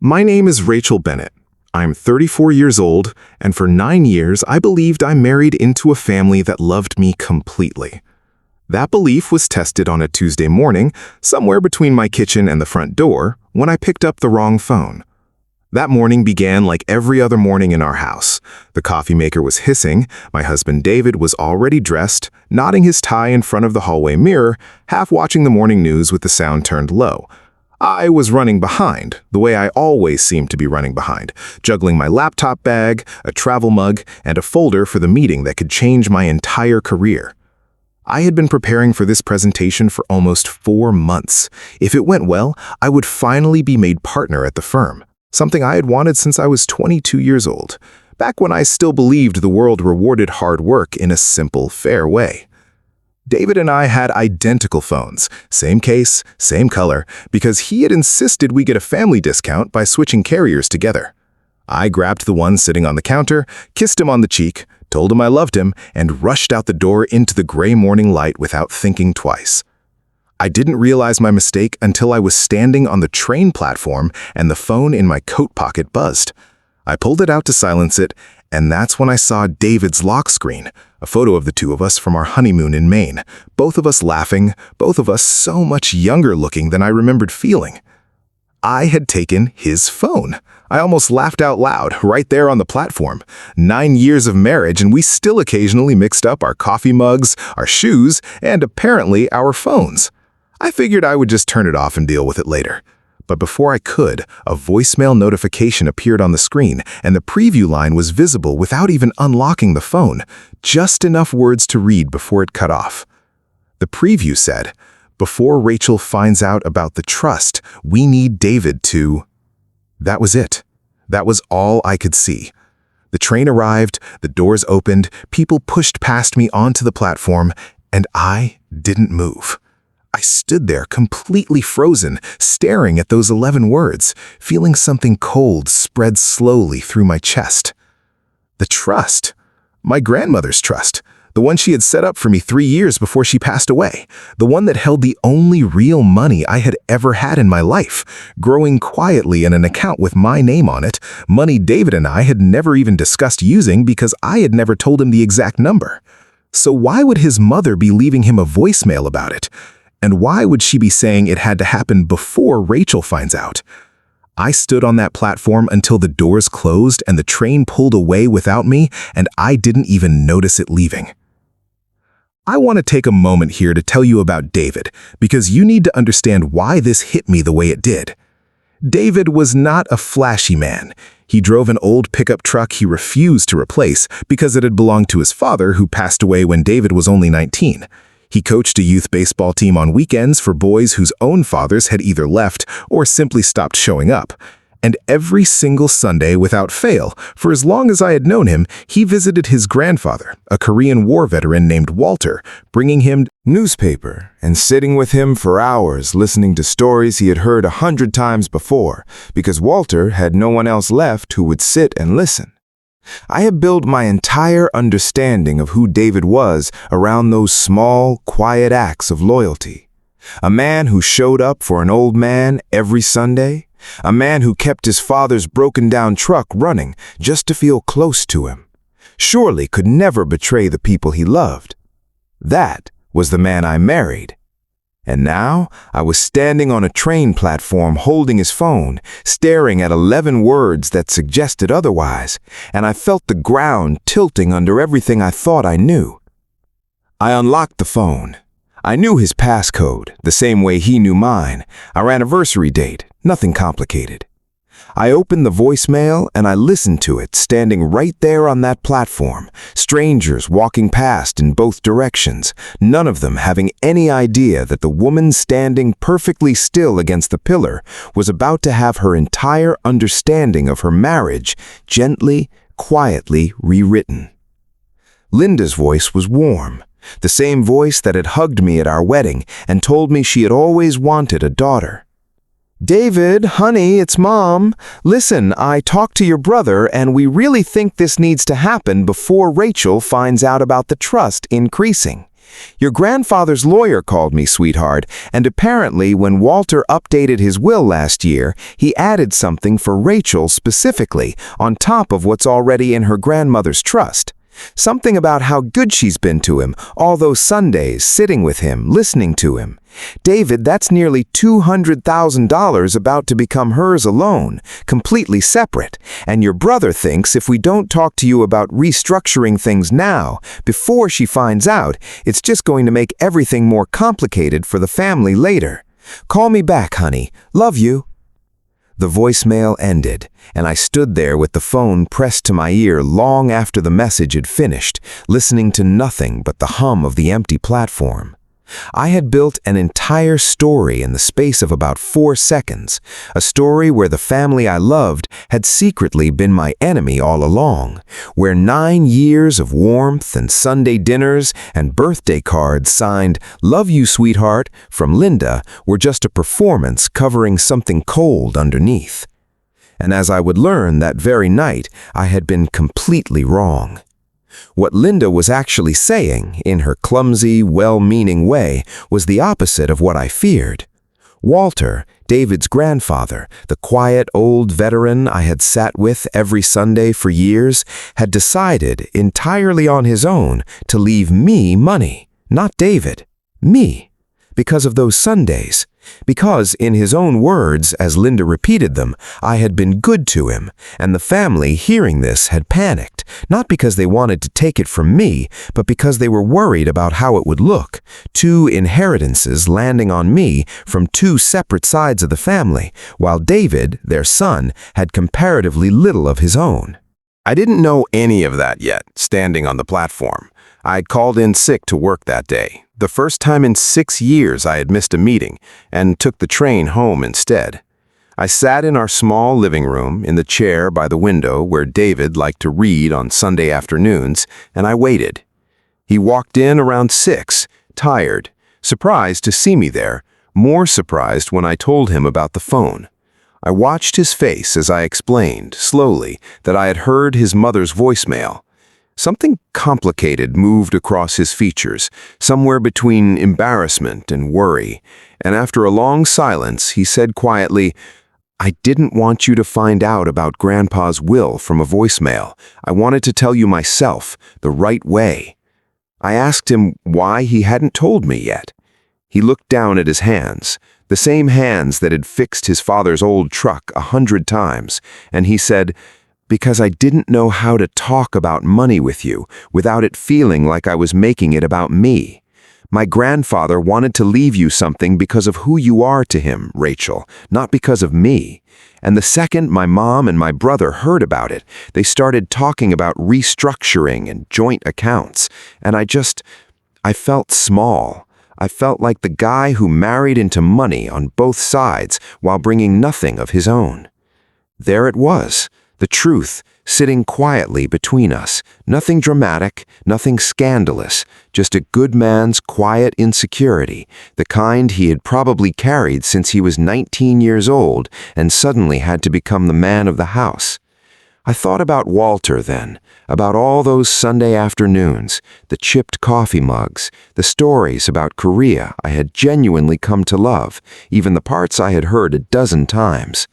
My name is Rachel Bennett. I'm 34 years old, and for 9 years I believed I married into a family that loved me completely. That belief was tested on a Tuesday morning, somewhere between my kitchen and the front door, when I picked up the wrong phone. That morning began like every other morning in our house. The coffee maker was hissing, my husband David was already dressed, knotting his tie in front of the hallway mirror, half watching the morning news with the sound turned low. I was running behind, the way I always seem to be running behind, juggling my laptop bag, a travel mug, and a folder for the meeting that could change my entire career. I had been preparing for this presentation for almost 4 months. If it went well, I would finally be made partner at the firm, something I had wanted since I was 22 years old, back when I still believed the world rewarded hard work in a simple, fair way. David and I had identical phones, same case, same color, because he had insisted we get a family discount by switching carriers together. I grabbed the one sitting on the counter, kissed him on the cheek, told him I loved him, and rushed out the door into the gray morning light without thinking twice. I didn't realize my mistake until I was standing on the train platform and the phone in my coat pocket buzzed. I pulled it out to silence it, and that's when I saw David's lock screen, a photo of the two of us from our honeymoon in Maine, both of us laughing, both of us so much younger looking than I remembered feeling. I had taken his phone. I almost laughed out loud right there on the platform. 9 years of marriage, and we still occasionally mixed up our coffee mugs, our shoes, and apparently our phones. I figured I would just turn it off and deal with it later. But before I could, a voicemail notification appeared on the screen, and the preview line was visible without even unlocking the phone, just enough words to read before it cut off. The preview said, "Before Rachel finds out about the trust, we need David to..." That was it. That was all I could see. The train arrived, the doors opened, people pushed past me onto the platform, and I didn't move. I stood there completely frozen, staring at those 11 words, feeling something cold spread slowly through my chest. The trust. My grandmother's trust. The one she had set up for me 3 years before she passed away. The one that held the only real money I had ever had in my life, growing quietly in an account with my name on it, money David and I had never even discussed using because I had never told him the exact number. So why would his mother be leaving him a voicemail about it? And why would she be saying it had to happen before Rachel finds out? I stood on that platform until the doors closed and the train pulled away without me, and I didn't even notice it leaving. I want to take a moment here to tell you about David, because you need to understand why this hit me the way it did. David was not a flashy man. He drove an old pickup truck he refused to replace because it had belonged to his father, who passed away when David was only 19. He coached a youth baseball team on weekends for boys whose own fathers had either left or simply stopped showing up. And every single Sunday, without fail, for as long as I had known him, he visited his grandfather, a Korean War veteran named Walter, bringing him newspaper and sitting with him for hours listening to stories he had heard 100 times before, because Walter had no one else left who would sit and listen. I had built my entire understanding of who David was around those small, quiet acts of loyalty. A man who showed up for an old man every Sunday. A man who kept his father's broken-down truck running just to feel close to him. Surely could never betray the people he loved. That was the man I married. And now I was standing on a train platform holding his phone, staring at 11 words that suggested otherwise, and I felt the ground tilting under everything I thought I knew. I unlocked the phone. I knew his passcode, the same way he knew mine, our anniversary date, nothing complicated. I opened the voicemail and I listened to it, standing right there on that platform, strangers walking past in both directions, none of them having any idea that the woman standing perfectly still against the pillar was about to have her entire understanding of her marriage gently, quietly rewritten. Linda's voice was warm, the same voice that had hugged me at our wedding and told me she had always wanted a daughter. "David, honey, it's Mom. Listen, I talked to your brother and we really think this needs to happen before Rachel finds out about the trust increasing. "Your grandfather's lawyer called me, sweetheart, and apparently when Walter updated his will last year, he added something for Rachel specifically, on top of what's already in her grandmother's trust. Something about how good she's been to him, all those Sundays, sitting with him, listening to him. David, that's nearly $200,000 about to become hers alone, completely separate. And your brother thinks if we don't talk to you about restructuring things now, before she finds out, it's just going to make everything more complicated for the family later. Call me back, honey. Love you." The voicemail ended, and I stood there with the phone pressed to my ear long after the message had finished, listening to nothing but the hum of the empty platform. I had built an entire story in the space of about 4 seconds, a story where the family I loved had secretly been my enemy all along, where 9 years of warmth and Sunday dinners and birthday cards signed "Love you, sweetheart" from Linda were just a performance covering something cold underneath. And as I would learn that very night, I had been completely wrong. What Linda was actually saying, in her clumsy, well-meaning way, was the opposite of what I feared. Walter, David's grandfather, the quiet old veteran I had sat with every Sunday for years, had decided, entirely on his own, to leave me money, not David, me, because of those Sundays. Because, in his own words, as Linda repeated them, I had been good to him, and the family, hearing this, had panicked, not because they wanted to take it from me, but because they were worried about how it would look, 2 inheritances landing on me from 2 separate sides of the family, while David, their son, had comparatively little of his own. I didn't know any of that yet, standing on the platform. I'd called in sick to work that day, the first time in 6 years I had missed a meeting, and took the train home instead. I sat in our small living room, in the chair by the window where David liked to read on Sunday afternoons, and I waited. He walked in around 6, tired, surprised to see me there, more surprised when I told him about the phone. I watched his face as I explained, slowly, that I had heard his mother's voicemail. Something complicated moved across his features, somewhere between embarrassment and worry, and after a long silence, he said quietly, "I didn't want you to find out about Grandpa's will from a voicemail. I wanted to tell you myself, the right way." I asked him why he hadn't told me yet. He looked down at his hands, the same hands that had fixed his father's old truck 100 times, and he said, "Because I didn't know how to talk about money with you without it feeling like I was making it about me. My grandfather wanted to leave you something because of who you are to him, Rachel, not because of me. And the second my mom and my brother heard about it, they started talking about restructuring and joint accounts, and I felt small. I felt like the guy who married into money on both sides while bringing nothing of his own. There it was. The truth, sitting quietly between us, nothing dramatic, nothing scandalous, just a good man's quiet insecurity, the kind he had probably carried since he was 19 years old and suddenly had to become the man of the house. I thought about Walter then, about all those Sunday afternoons, the chipped coffee mugs, the stories about Korea I had genuinely come to love, even the parts I had heard a dozen times.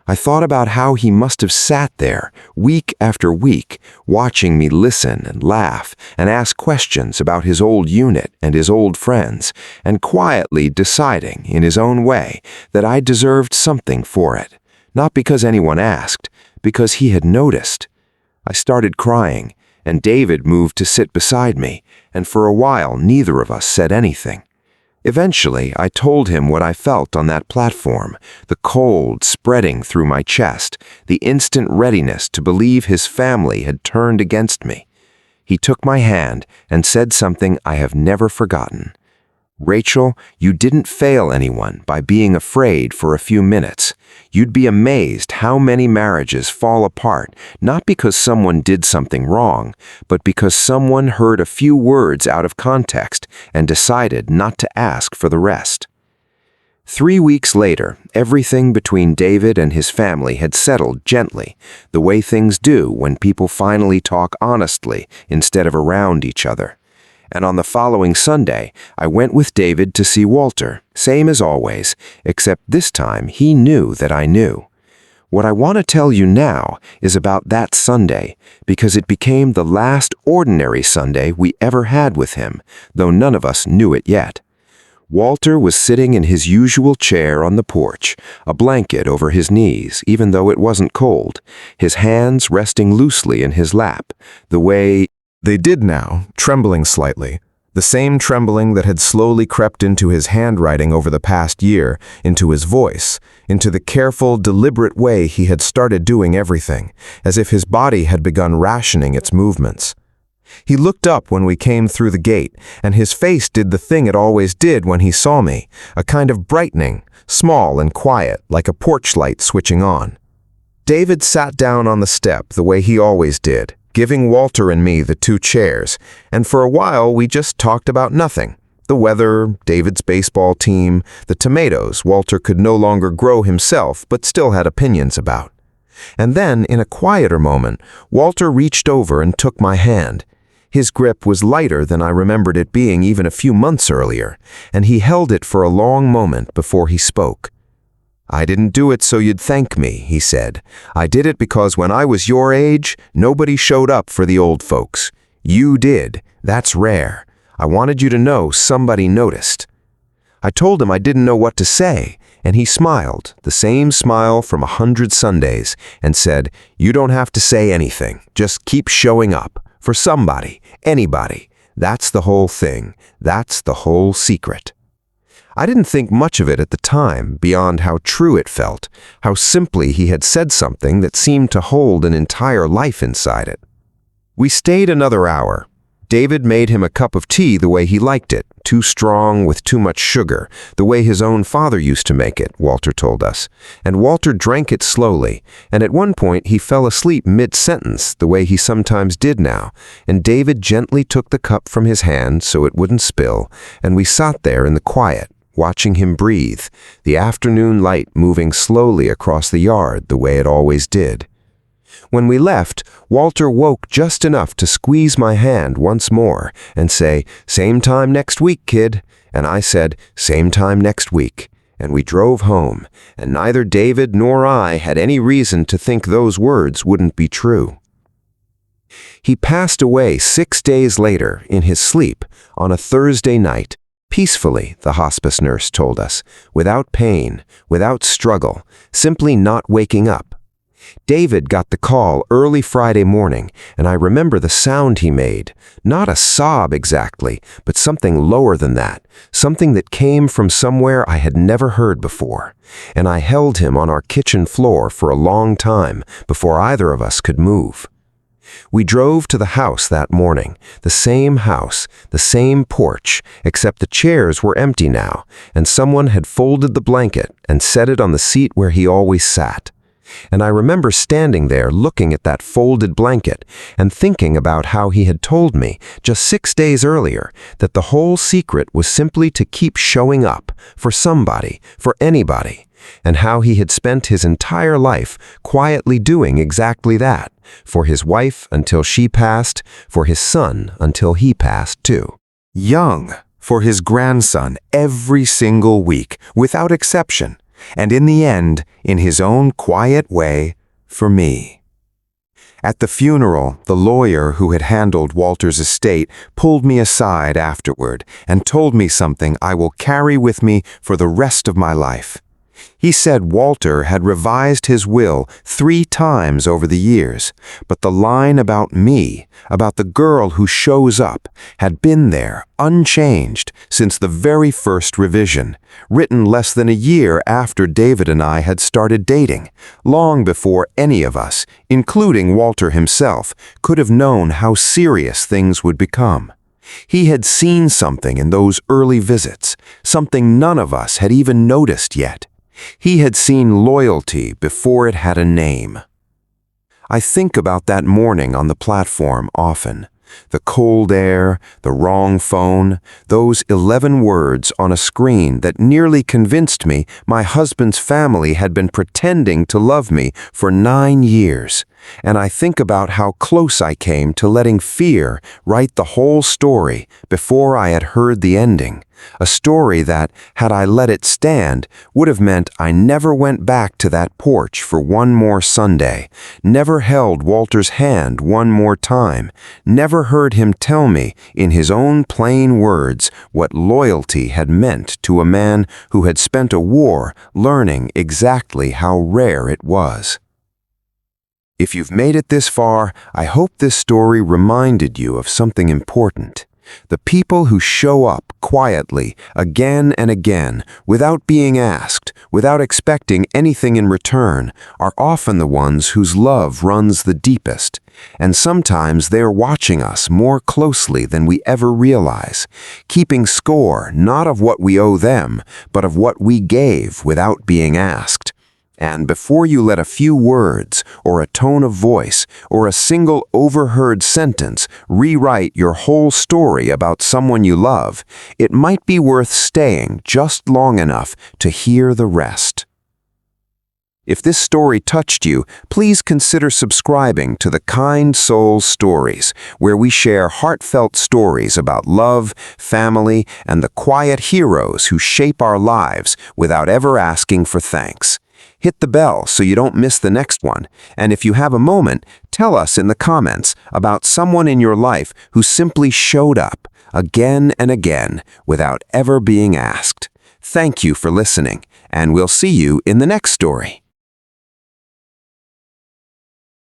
I thought about how he must have sat there, week after week, watching me listen and laugh and ask questions about his old unit and his old friends, and quietly deciding, in his own way, that I deserved something for it. Not because anyone asked, because he had noticed. I started crying, and David moved to sit beside me, and for a while neither of us said anything. Eventually, I told him what I felt on that platform, the cold spreading through my chest, the instant readiness to believe his family had turned against me. He took my hand and said something I have never forgotten. "Rachel, you didn't fail anyone by being afraid for a few minutes. You'd be amazed how many marriages fall apart, not because someone did something wrong, but because someone heard a few words out of context and decided not to ask for the rest." 3 weeks later, everything between David and his family had settled gently, the way things do when people finally talk honestly instead of around each other. and on the following Sunday, I went with David to see Walter, same as always, except this time he knew that I knew. What I want to tell you now is about that Sunday, because it became the last ordinary Sunday we ever had with him, though none of us knew it yet. Walter was sitting in his usual chair on the porch, a blanket over his knees, even though it wasn't cold, his hands resting loosely in his lap, the way They did now, trembling slightly. The same trembling that had slowly crept into his handwriting over the past year, into his voice, into the careful, deliberate way he had started doing everything, as if his body had begun rationing its movements. He looked up when we came through the gate, and his face did the thing it always did when he saw me, a kind of brightening, small and quiet, like a porch light switching on. David sat down on the step the way he always did, giving Walter and me the 2 chairs, and for a while we just talked about nothing. The weather, David's baseball team, the tomatoes Walter could no longer grow himself but still had opinions about. And then, in a quieter moment, Walter reached over and took my hand. His grip was lighter than I remembered it being even a few months earlier, and he held it for a long moment before he spoke. "I didn't do it so you'd thank me," he said. "I did it because when I was your age, nobody showed up for the old folks. You did. That's rare. I wanted you to know somebody noticed." I told him I didn't know what to say, and he smiled, the same smile from 100 Sundays, and said, "You don't have to say anything. Just keep showing up. For somebody, anybody. That's the whole thing. That's the whole secret." I didn't think much of it at the time, beyond how true it felt, how simply he had said something that seemed to hold an entire life inside it. We stayed another hour. David made him a cup of tea the way he liked it, too strong with too much sugar, the way his own father used to make it, Walter told us. And Walter drank it slowly, and at one point he fell asleep mid-sentence, the way he sometimes did now, and David gently took the cup from his hand so it wouldn't spill, and we sat there in the quiet, watching him breathe, the afternoon light moving slowly across the yard the way it always did. When we left, Walter woke just enough to squeeze my hand once more and say, "Same time next week, kid." And I said, "Same time next week." And we drove home, and neither David nor I had any reason to think those words wouldn't be true. He passed away 6 days later, in his sleep, on a Thursday night, peacefully, the hospice nurse told us, without pain, without struggle, simply not waking up. David got the call early Friday morning, and I remember the sound he made. Not a sob exactly, but something lower than that, something that came from somewhere I had never heard before. And I held him on our kitchen floor for a long time before either of us could move. We drove to the house that morning, the same house, the same porch, except the chairs were empty now, and someone had folded the blanket and set it on the seat where he always sat. And I remember standing there looking at that folded blanket and thinking about how he had told me just 6 days earlier that the whole secret was simply to keep showing up for somebody, for anybody, and how he had spent his entire life quietly doing exactly that, for his wife until she passed, for his son until he passed too. Young, for his grandson every single week, without exception. And in the end, in his own quiet way, for me. At the funeral, the lawyer who had handled Walter's estate pulled me aside afterward and told me something I will carry with me for the rest of my life. He said Walter had revised his will 3 times over the years, but the line about me, about the girl who shows up, had been there, unchanged, since the very first revision, written less than a year after David and I had started dating, long before any of us, including Walter himself, could have known how serious things would become. He had seen something in those early visits, something none of us had even noticed yet. He had seen loyalty before it had a name. I think about that morning on the platform often. The cold air, the wrong phone, those 11 words on a screen that nearly convinced me my husband's family had been pretending to love me for 9 years. and I think about how close I came to letting fear write the whole story before I had heard the ending. A story that, had I let it stand, would have meant I never went back to that porch for one more Sunday, never held Walter's hand one more time, never heard him tell me, in his own plain words, what loyalty had meant to a man who had spent a war learning exactly how rare it was. If you've made it this far, I hope this story reminded you of something important. The people who show up quietly, again and again, without being asked, without expecting anything in return, are often the ones whose love runs the deepest. And sometimes they are watching us more closely than we ever realize, keeping score not of what we owe them, but of what we gave without being asked. And before you let a few words, or a tone of voice, or a single overheard sentence rewrite your whole story about someone you love, it might be worth staying just long enough to hear the rest. If this story touched you, please consider subscribing to the Kind Soul Stories, where we share heartfelt stories about love, family, and the quiet heroes who shape our lives without ever asking for thanks. Hit the bell so you don't miss the next one, and if you have a moment, tell us in the comments about someone in your life who simply showed up, again and again, without ever being asked. Thank you for listening, and we'll see you in the next story.